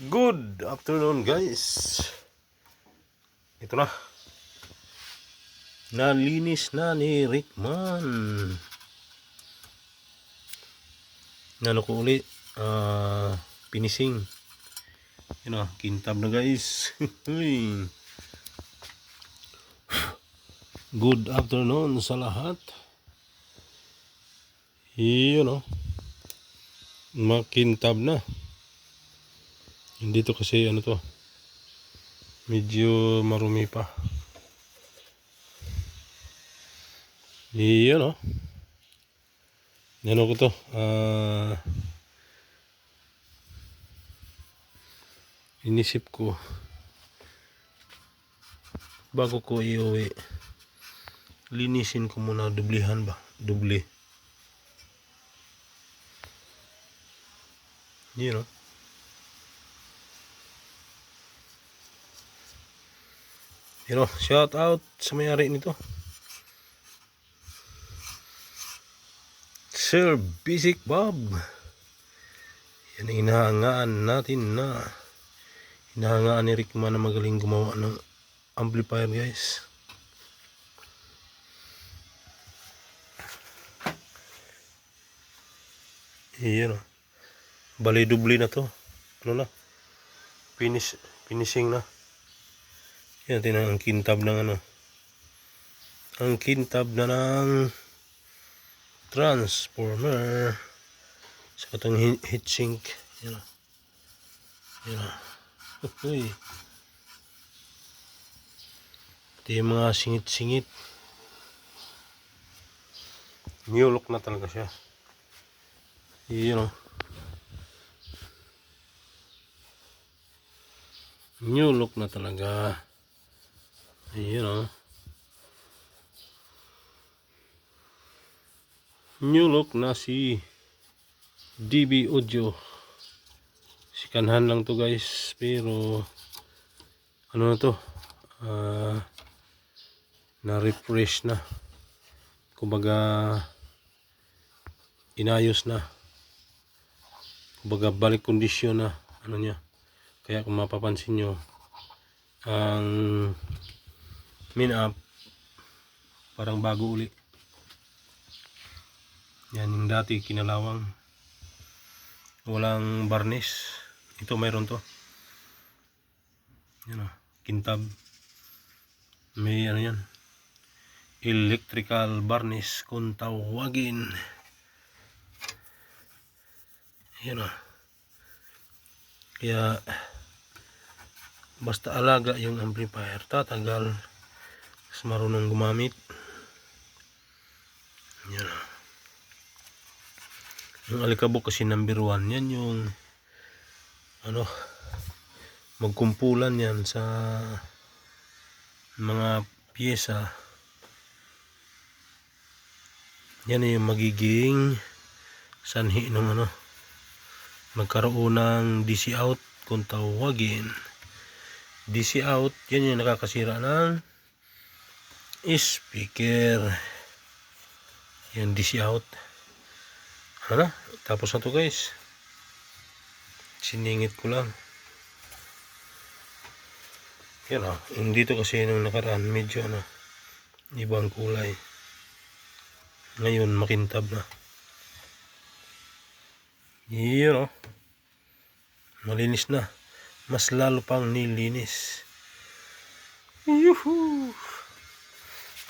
Good afternoon guys. Ito na. Nalinis na ni Rickman. Nano ko uli. Finishing. Yun na. Kintab na guys. Good afternoon sa lahat. Yun o. Makintab na. Hindi to kasi ano to. Medyo marumi pa. Iyon o. Ano ko to? Inisip ko bago ko iuwi, linisin ko muna, dublihan ba? Dubli. Yun o. Yun o. Shout out sa may-ari nito. Sir Basic Bob. Yan ang hinahangaan natin na. Hinahangaan ni Rickman na magaling gumawa ng amplifier guys. Iyan o. Bali dubli na to. Ano na? Finishing na. Yan natin ang kintab ng ano. Ang kintab na ng transformer sa katong heatsink. Yan o. Yan o. Uy. Ito yung mga singit-singit. New look na talaga siya. Yan o. New look na talaga. Ayan o. New look na si DB Audio. Sikanhan lang to guys. Pero ano na to? Na-refresh na. Kumbaga inayos na. Kumbaga balik kondisyon na. Ano niya. Kaya kung mapapansin nyo, ang min up parang bago uli. Yan yung dati kinalawang walang varnish. Ito mayroon to. Yan o, kintab. May ano yan, electrical varnish kung tawagin. Yan o. Kaya basta alaga yung amplifier, tatagal. Mas marunong gumamit. Yan o. Yung alikabok kasi number 1, yan yung ano, magkumpulan yan sa mga pyesa. Yan yung magiging sanhi ng ano, magkaroon ng DC out kung tawagin. DC out, yan yung nakakasira ng speaker. Yan DC out. Ano na? Tapos na to guys. Siningit ko lang. Yan o. Hindi to kasi nung nakaraan medyo ano, ibang kulay. Ngayon makintab na. Yan o. Malinis na. Mas lalo pang nilinis. Yuhu!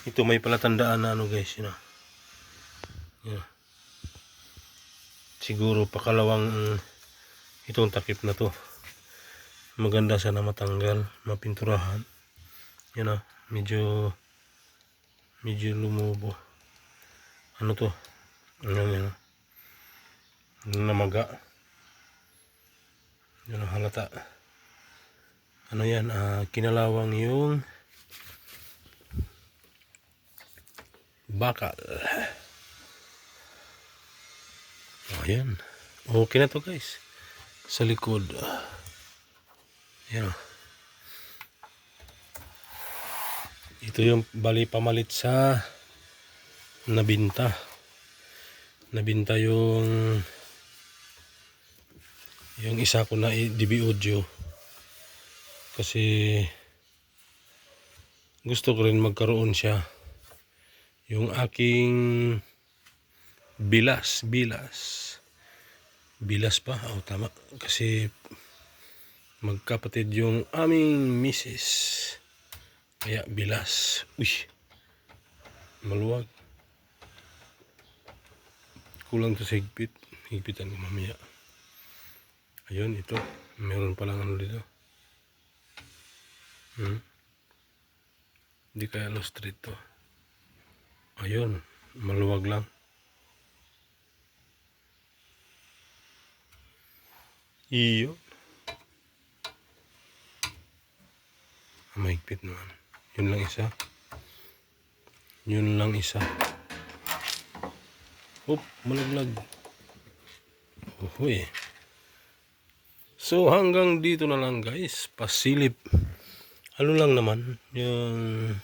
Ito may palatandaan na ano guys. Yun o. Yan. Siguro pakalawang itong takip na to. Maganda sana matanggal, mapinturahan. Yan o, medyo lumubo. Ano to? Yan namaga. Yan halata. Ano yan, kinalawang yung bakal. Ayan. Okay na to guys. Sa likod. Ayan. Ito yung bali pamalit sa nabinta. Nabinta yung Yung isa ko na DB audio kasi gusto ko rin magkaroon siya. Yung aking bilas pa, tama, kasi magkapatid yung aming misis, kaya bilas. Uy, maluwag, kulang to sa higpitan ko mamaya. Ayun, ito meron palang ano dito. Hindi kaya street to. Ayun, maluwag lang. Iyo. Mahigpit naman. Yun lang isa. Hop, malaglag. Uy. So hanggang dito na lang guys. Pasilip. Ano lang naman. Yung...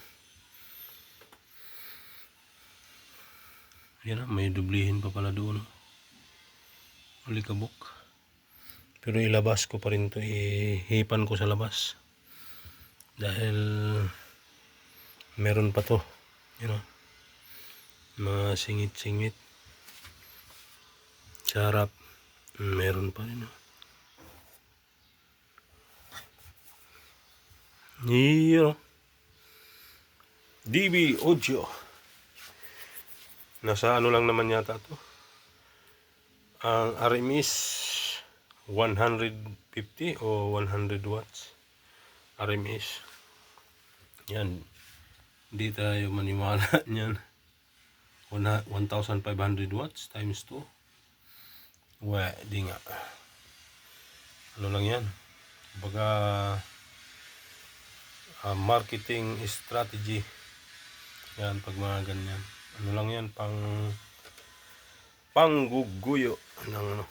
Yan na, may dublihin pa pala doon. Alikabok. Pero ilabas ko pa rin to. Ihipan ko sa labas. Dahil meron pa to. You know. Mga singit-singit. Sa harap. Meron pa rin. Iyo. DB audio. Nasa ano lang naman yata to. Ang RMS 150 o 100 watts. RMS. Yan. Hindi tayo maniwala niyan. 1,500 watts times 2. Di nga. Ano lang yan. Baga marketing strategy. Yan, pag mga ganyan. Ano lang yan, pangguguyo ng ano.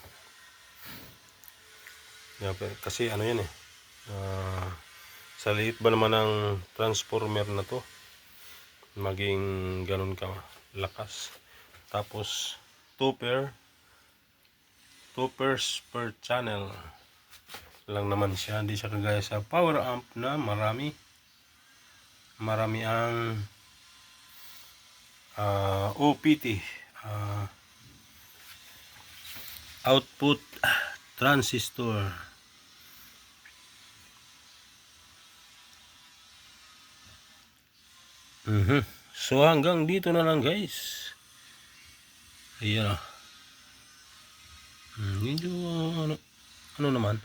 Yan, kasi ano yan sa liit ba naman ng transformer na to, maging ganun ka lakas. Tapos 2 pairs per channel lang naman siya. Hindi siya kagaya sa power amp na marami ang OPT, output transistor. So hanggang dito na lang guys. Ayan. Medyo ano naman,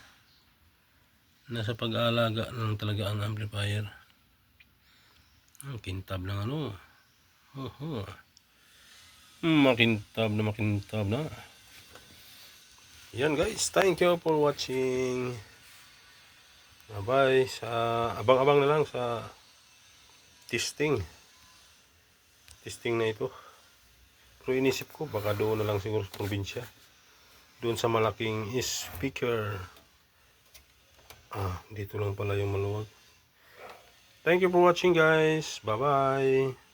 nasa pag-aalaga lang talaga ang amplifier. Kintab lang ano. Makintab na. Yan guys, thank you for watching. Bye. Sa abang-abang na lang sa testing na ito. Pero inisip ko baka doon na lang siguro sa probinsya, doon sa malaking speaker. Dito lang pala yung maluwag. Thank you for watching guys. Bye bye.